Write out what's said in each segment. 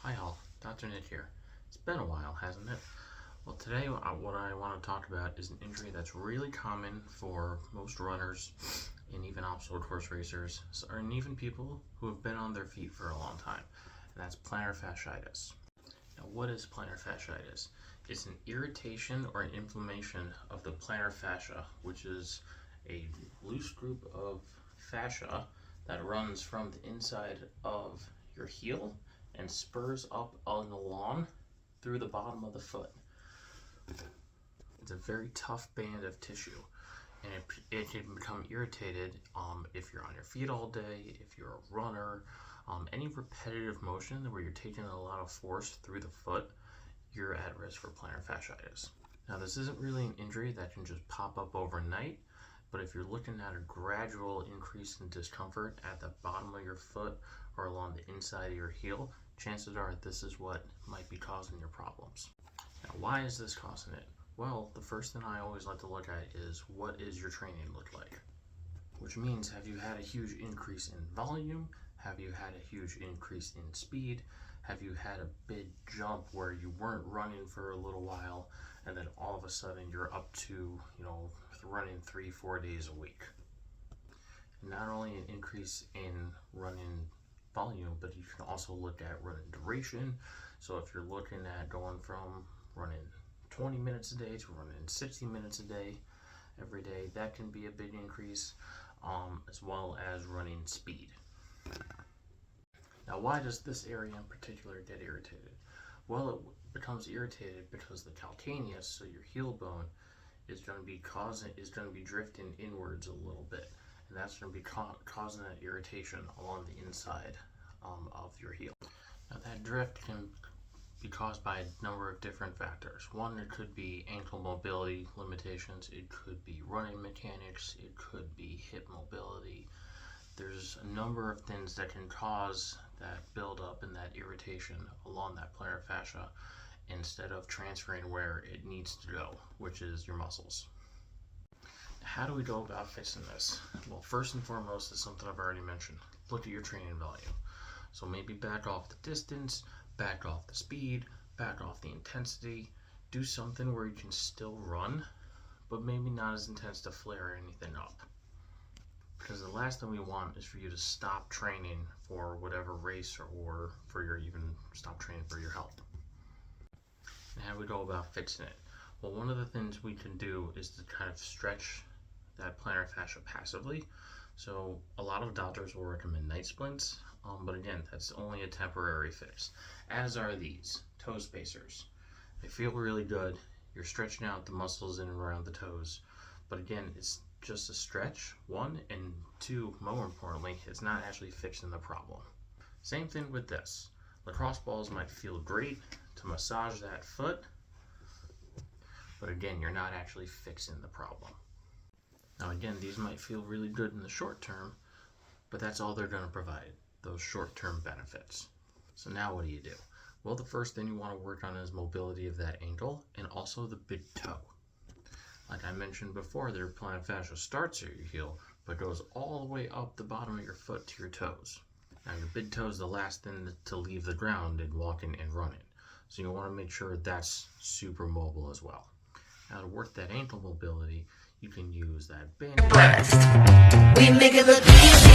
Hi all, Dr. Nick here. It's been a while, hasn't it? Well, today what I want to talk about is an injury that's really common for most runners and even obstacle course racers, and even people who have been on their feet for a long time, and that's plantar fasciitis. Now, what is plantar fasciitis? It's an irritation or an inflammation of the plantar fascia, which is a loose group of fascia that runs from the inside of your heel and spurs up and along through the bottom of the foot. It's a very tough band of tissue, and it can become irritated if you're on your feet all day, if you're a runner, any repetitive motion where you're taking a lot of force through the foot, you're at risk for plantar fasciitis. Now, this isn't really an injury that can just pop up overnight, but if you're looking at a gradual increase in discomfort at the bottom of your foot or along the inside of your heel, chances are this is what might be causing your problems. Now, why is this causing it? Well, the first thing I always like to look at is what is your training look like? Which means, have you had a huge increase in volume? Have you had a huge increase in speed? Have you had a big jump where you weren't running for a little while and then all of a sudden you're up to, running 3-4 days a week? Not only an increase in running volume, but you can also look at running duration. So if you're looking at going from running 20 minutes a day to running 60 minutes a day every day, that can be a big increase, as well as running speed. Now, why does this area in particular get irritated? Well, it becomes irritated because the calcaneus, so your heel bone, is going to be drifting inwards a little bit, and that's going to be causing that irritation along the inside of your heel. Now, that drift can be caused by a number of different factors. One, it could be ankle mobility limitations, it could be running mechanics, it could be hip mobility. There's a number of things that can cause that buildup and that irritation along that plantar fascia instead of transferring where it needs to go, which is your muscles. How do we go about fixing this? Well, first and foremost is something I've already mentioned. Look at your training volume. So maybe back off the distance, back off the speed, back off the intensity. Do something where you can still run, but maybe not as intense to flare anything up. Because the last thing we want is for you to stop training for whatever race or even stop training for your health. And how do we go about fixing it? Well, one of the things we can do is to kind of stretch that plantar fascia passively. So a lot of doctors will recommend night splints, but again, that's only a temporary fix, as are these toe spacers. They feel really good. You're stretching out the muscles in and around the toes, but again, it's just a stretch, one, and two, more importantly, it's not actually fixing the problem. Same thing with this. Lacrosse balls might feel great to massage that foot, but again, you're not actually fixing the problem. Now again, these might feel really good in the short term, but that's all they're going to provide, those short-term benefits. So now what do? Well, the first thing you want to work on is mobility of that ankle and also the big toe. Like I mentioned before, their plantar fascia starts at your heel, but goes all the way up the bottom of your foot to your toes. Now, your big toe is the last thing to leave the ground in walking and running, so you want to make sure that's super mobile as well. Now, to work that ankle mobility, you can use that band. We make it look easy.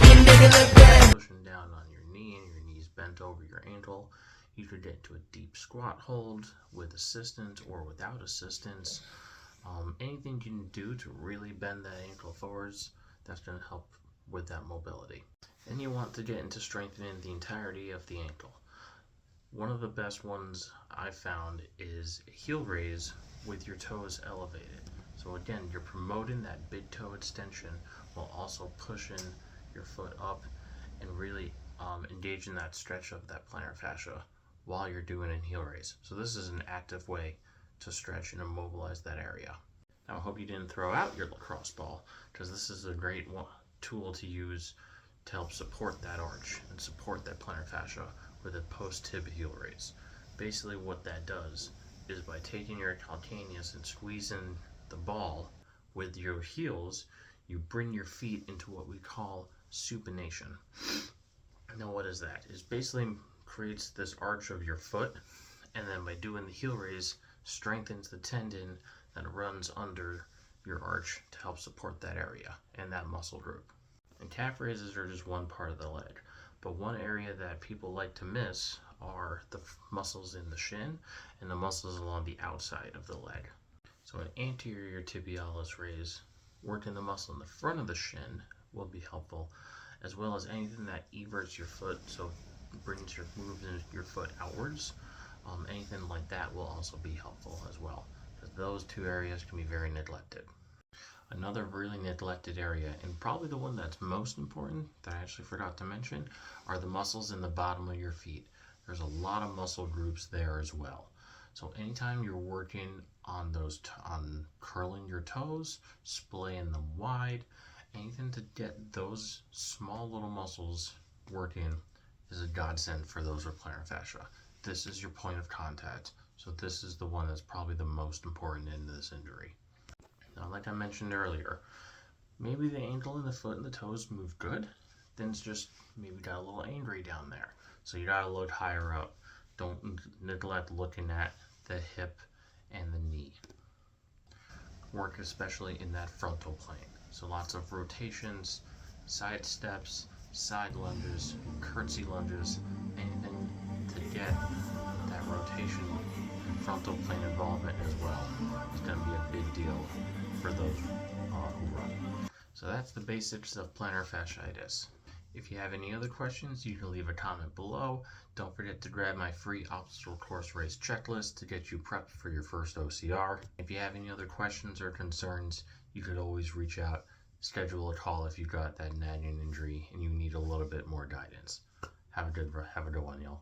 We make it look good. Pushing down on your knee and your knees bent over your ankle. You could get to a deep squat hold with assistance or without assistance. Anything you can do to really bend that ankle forwards, that's going to help with that mobility. Then you want to get into strengthening the entirety of the ankle. One of the best ones I've found is a heel raise with your toes elevated. So again, you're promoting that big toe extension while also pushing your foot up and really engaging that stretch of that plantar fascia while you're doing a heel raise. So this is an active way to stretch and immobilize that area. Now, I hope you didn't throw out your lacrosse ball, because this is a great tool to use to help support that arch and support that plantar fascia with a post-tib heel raise. Basically what that does is by taking your calcaneus and squeezing the ball with your heels, you bring your feet into what we call supination. Now what is that? It's basically creates this arch of your foot, and then by doing the heel raise, strengthens the tendon that runs under your arch to help support that area and that muscle group. And calf raises are just one part of the leg, but one area that people like to miss are the muscles in the shin and the muscles along the outside of the leg. So an anterior tibialis raise, working the muscle in the front of the shin, will be helpful, as well as anything that everts your foot, so moves your foot outwards. Anything like that will also be helpful as well, because those two areas can be very neglected. Another really neglected area, and probably the one that's most important that I actually forgot to mention, are the muscles in the bottom of your feet. There's a lot of muscle groups there as well. So anytime you're working on on curling your toes, splaying them wide, anything to get those small little muscles working is a godsend for those with plantar fascia. This is your point of contact, so this is the one that's probably the most important in this injury. Now, like I mentioned earlier, maybe the ankle and the foot and the toes move good, then it's just maybe got a little angry down there. So you gotta look higher up. Don't neglect looking at the hip and the knee. Work especially in that frontal plane. So lots of rotations, side steps, side lunges, curtsy lunges, anything to get that rotation and frontal plane involvement as well. It's going to be a big deal for those who run. So that's the basics of plantar fasciitis. If you have any other questions, you can leave a comment below. Don't forget to grab my free obstacle course race checklist to get you prepped for your first OCR. If you have any other questions or concerns, you could always reach out, schedule a call if you got that nagging injury and you need a little bit more guidance. Have a good one, y'all.